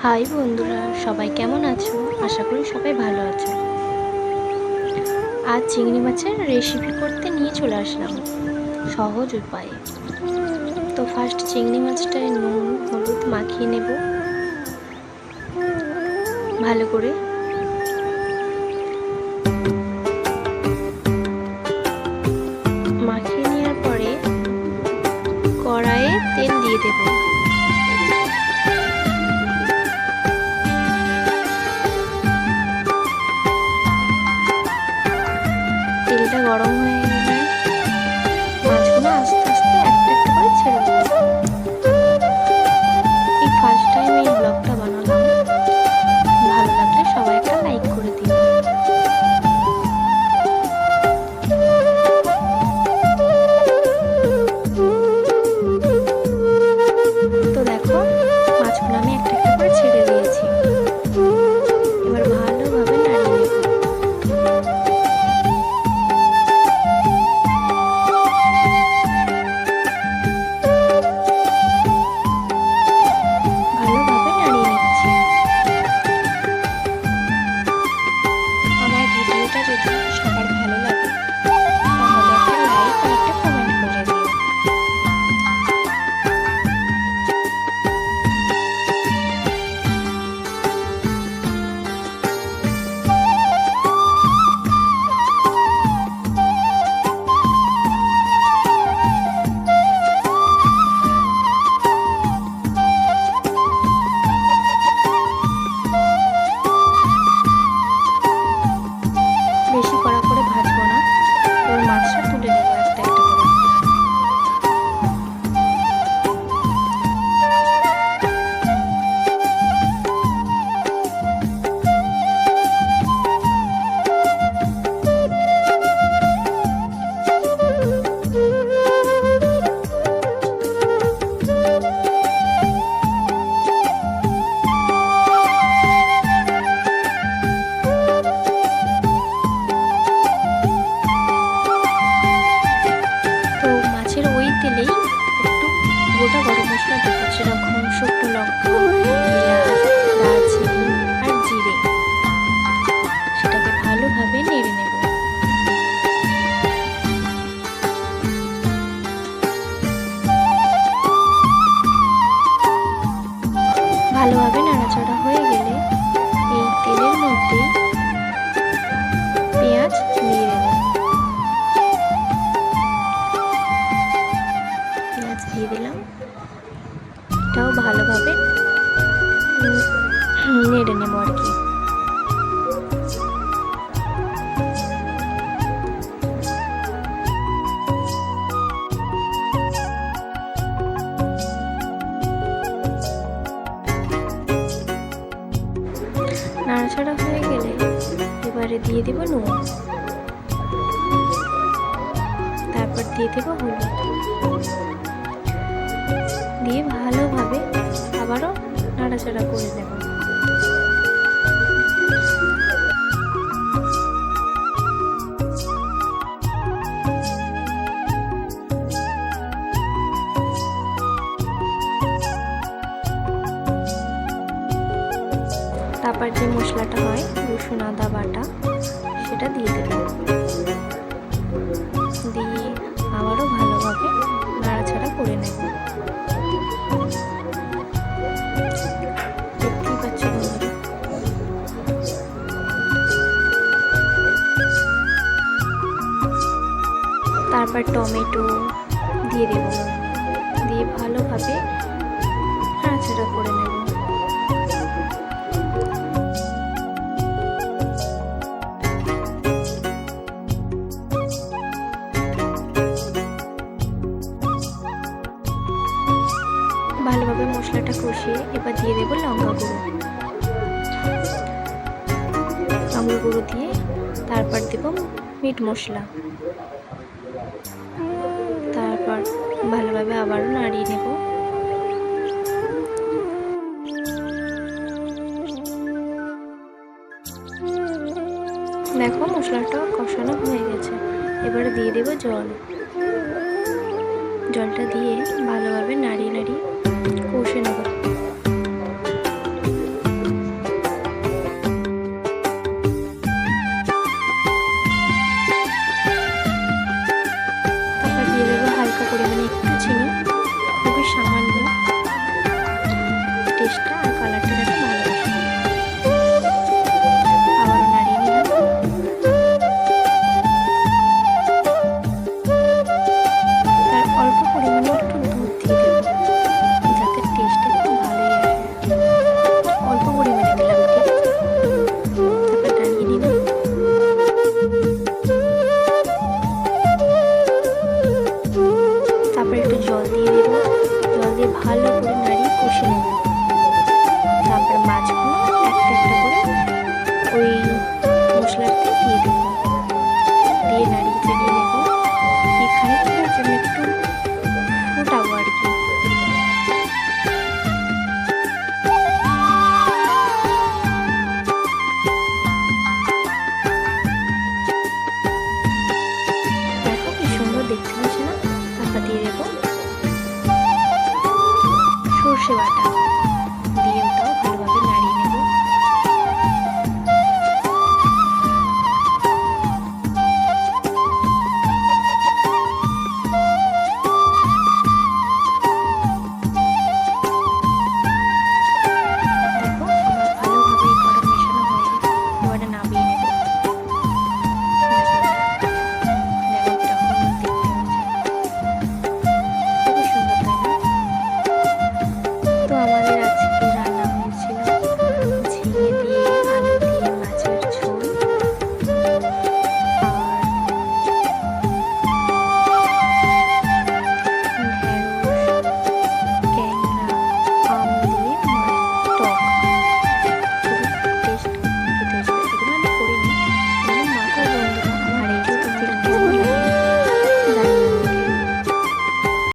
High বন্ধুরা, সবাই কেমন আছো? আশা করি সবাই ভালো আছো। আজ চিংড়ি মাছের রেসিপি করতে নিয়ে চলে আসলাম সহজ উপায়ে। তো ফার্স্ট চিংড়ি মাছটায় নুন হলুদ মাখিয়ে নেব ভালো করে। মাখিয়ে নেওয়ার পরে কড়াইয়ে তেল দিয়ে দেব। তেলটা গরম হয়ে গেলে মাছগুলো আস্তে আস্তে একটা একটা করে ছেড়ে দেব। এই ফার্স্ট টাইম এই ব্লগটা বানালাম, ভালো লাগলে সবাই একটা লাইক করে দিন। তো দেখো মাছগুলো আমি একটা একটা করে ছেড়ে দিয়েছি। এবার ভালোভাবে নাড়িয়ে নেব। বেশি কড়া করে ভাজবো না, এবার মাছটা তুলে নেবো একটা একটা করে। গোটা গরম মশলা দেবো, যেরকম শুকনো লঙ্কা, পেঁয়াজ, দারচিনি আর জিরে। সেটাকে ভালোভাবে নেড়ে নেব। ভালোভাবে নাড়াচাড়া হয়ে গেলে এই তেলের মধ্যে পেঁয়াজ দিয়ে দেব। পেঁয়াজ দিয়ে দিলাম, এটাও ভালোভাবে নেড়ে নেব আর কি। নাড়াচাড়া হয়ে গেলে এবারে দিয়ে দেব নুন, তারপর দিয়ে দেব হলুদ, দিয়ে ভালোভাবে আবারও নাড়াচাড়া করে নেব। তারপর যে মশলাটা হয় রসুন আদা বাটা, সেটা দিয়ে দেব। দিয়ে আবারও ভালোভাবে নাড়াচাড়া করে নেব। দেখতেই পাচ্ছ বন্ধুরা, তারপর টমেটো দিয়ে দেব, দিয়ে ভালোভাবে নাড়াচাড়া করে নেব। ভালোভাবে মশলাটা কষিয়ে এবার দিয়ে দেবো লঙ্কা গুঁড়ো দিয়ে তারপর দেব মিট মশলা, তারপর ভালোভাবে আবারও নাড়িয়ে নেব। দেখো মশলাটা কষানো হয়ে গেছে, এবারে দিয়ে দেব জল। জলটা দিয়ে ভালোভাবে নাড়িয়ে কষে নেব।